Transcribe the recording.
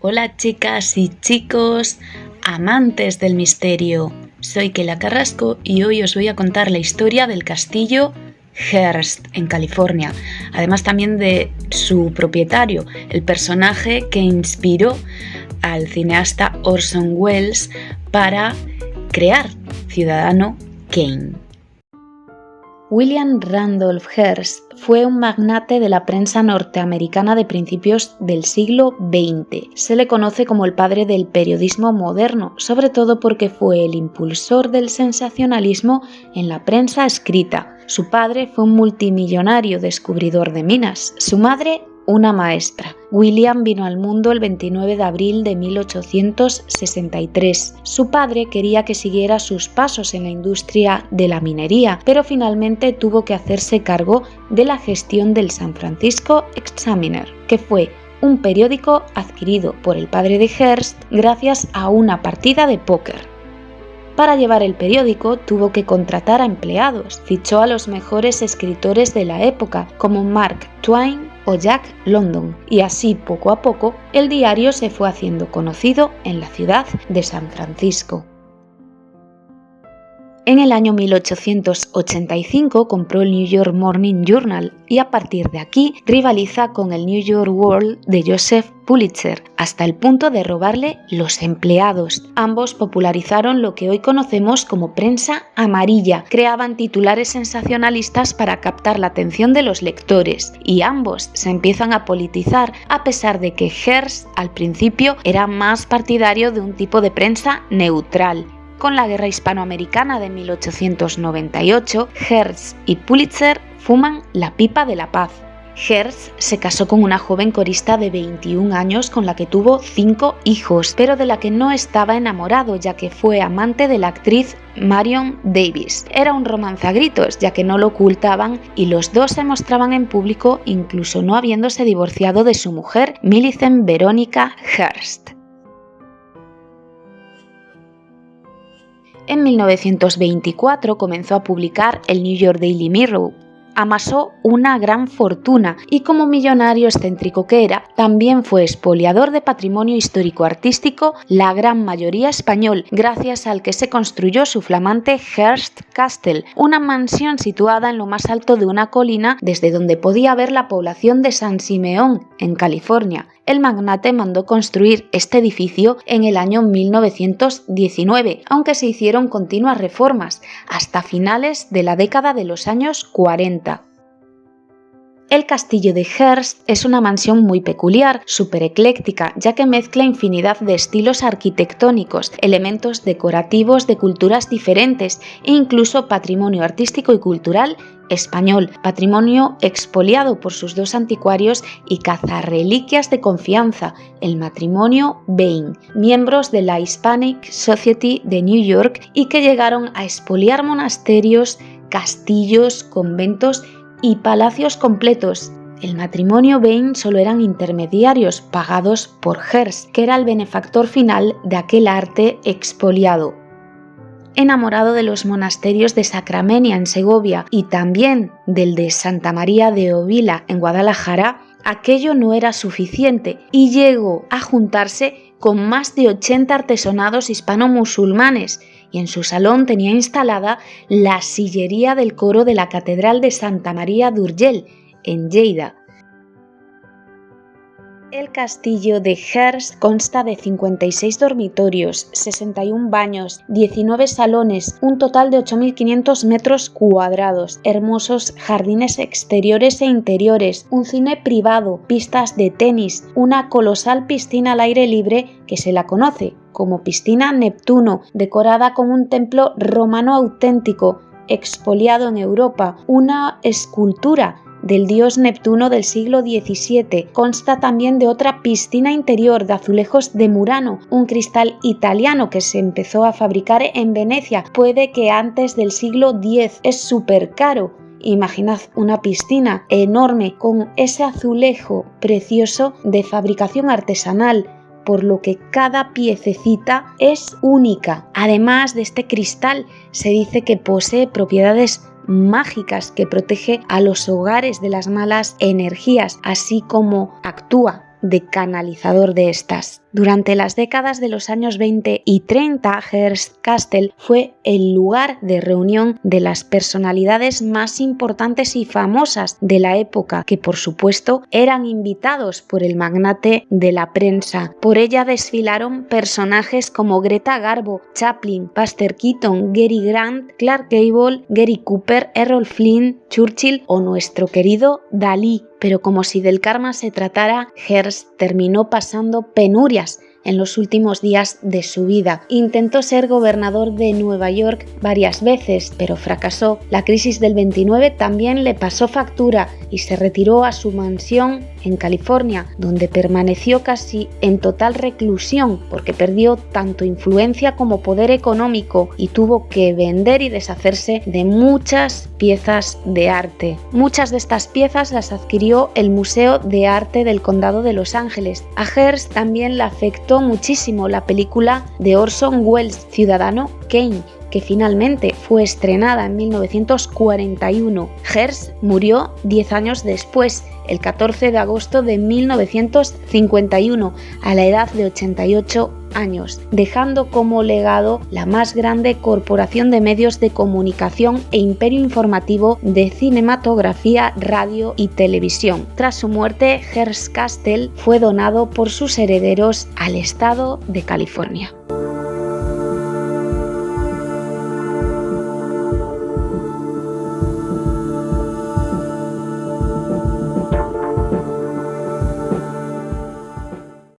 Hola chicas y chicos, amantes del misterio. Soy Kela Carrasco y hoy os voy a contar la historia del castillo Hearst en California, además también de su propietario, el personaje que inspiró al cineasta Orson Welles para crear Ciudadano Kane. William Randolph Hearst fue un magnate de la prensa norteamericana de principios del siglo XX. Se le conoce como el padre del periodismo moderno, sobre todo porque fue el impulsor del sensacionalismo en la prensa escrita. Su padre fue un multimillonario descubridor de minas, su madre una maestra. William vino al mundo el 29 de abril de 1863. Su padre quería que siguiera sus pasos en la industria de la minería, pero finalmente tuvo que hacerse cargo de la gestión del San Francisco Examiner, que fue un periódico adquirido por el padre de Hearst gracias a una partida de póker. Para llevar el periódico tuvo que contratar a empleados. Fichó a los mejores escritores de la época, como Mark Twain o Jack London, y así poco a poco el diario se fue haciendo conocido en la ciudad de San Francisco. En el año 1885 compró el New York Morning Journal y a partir de aquí rivaliza con el New York World de Joseph Pulitzer, hasta el punto de robarle los empleados. Ambos popularizaron lo que hoy conocemos como prensa amarilla, creaban titulares sensacionalistas para captar la atención de los lectores y ambos se empiezan a politizar, a pesar de que Hearst al principio era más partidario de un tipo de prensa neutral. Con la Guerra Hispanoamericana de 1898, Hearst y Pulitzer fuman la pipa de la paz. Hearst se casó con una joven corista de 21 años con la que tuvo 5 hijos, pero de la que no estaba enamorado, ya que fue amante de la actriz Marion Davies. Era un romance a gritos, ya que no lo ocultaban y los dos se mostraban en público, incluso no habiéndose divorciado de su mujer, Millicent Veronica Hearst. En 1924 comenzó a publicar el New York Daily Mirror. Amasó una gran fortuna y como millonario excéntrico que era, también fue expoliador de patrimonio histórico-artístico, la gran mayoría español, gracias al que se construyó su flamante Hearst Castle, una mansión situada en lo más alto de una colina desde donde podía ver la población de San Simeón, en California. El magnate mandó construir este edificio en el año 1919, aunque se hicieron continuas reformas, hasta finales de la década de los años 40. El castillo de Hearst es una mansión muy peculiar, súper ecléctica, ya que mezcla infinidad de estilos arquitectónicos, elementos decorativos de culturas diferentes e incluso patrimonio artístico y cultural español, patrimonio expoliado por sus dos anticuarios y cazarreliquias de confianza, el matrimonio Bain, miembros de la Hispanic Society de New York y que llegaron a expoliar monasterios, castillos, conventos y palacios completos. El matrimonio Bain solo eran intermediarios pagados por Hearst, que era el benefactor final de aquel arte expoliado. Enamorado de los monasterios de Sacramenia en Segovia y también del de Santa María de Ovila en Guadalajara, aquello no era suficiente y llegó a juntarse con más de 80 artesonados hispano-musulmanes y en su salón tenía instalada la sillería del coro de la Catedral de Santa María d'Urgell, en Lleida. El castillo de Hearst consta de 56 dormitorios, 61 baños, 19 salones, un total de 8.500 metros cuadrados, hermosos jardines exteriores e interiores, un cine privado, pistas de tenis, una colosal piscina al aire libre que se la conoce como Piscina Neptuno, decorada con un templo romano auténtico, expoliado en Europa, una escultura del dios Neptuno del siglo XVII. Consta también de otra piscina interior de azulejos de Murano, un cristal italiano que se empezó a fabricar en Venecia, puede que antes del siglo X. Es súper caro. Imaginad una piscina enorme con ese azulejo precioso de fabricación artesanal, por lo que cada piececita es única. Además de este cristal, se dice que posee propiedades mágicas, que protege a los hogares de las malas energías, así como actúa de canalizador de estas. Durante las décadas de los años 20 y 30, Hearst Castle fue el lugar de reunión de las personalidades más importantes y famosas de la época, que por supuesto eran invitados por el magnate de la prensa. Por ella desfilaron personajes como Greta Garbo, Chaplin, Buster Keaton, Cary Grant, Clark Gable, Gary Cooper, Errol Flynn, Churchill o nuestro querido Dalí. Pero como si del karma se tratara, Hearst terminó pasando penurias en los últimos días de su vida. Intentó ser gobernador de Nueva York varias veces, pero fracasó. La crisis del 29 también le pasó factura y se retiró a su mansión en California, donde permaneció casi en total reclusión porque perdió tanto influencia como poder económico y tuvo que vender y deshacerse de muchas piezas de arte. Muchas de estas piezas las adquirió el Museo de Arte del Condado de Los Ángeles. A Hearst también le afectó muchísimo la película de Orson Welles, Ciudadano Kane, que finalmente fue estrenada en 1941. Hearst murió 10 años después, el 14 de agosto de 1951, a la edad de 88 años, dejando como legado la más grande corporación de medios de comunicación e imperio informativo de cinematografía, radio y televisión. Tras su muerte, Hearst Castle fue donado por sus herederos al estado de California.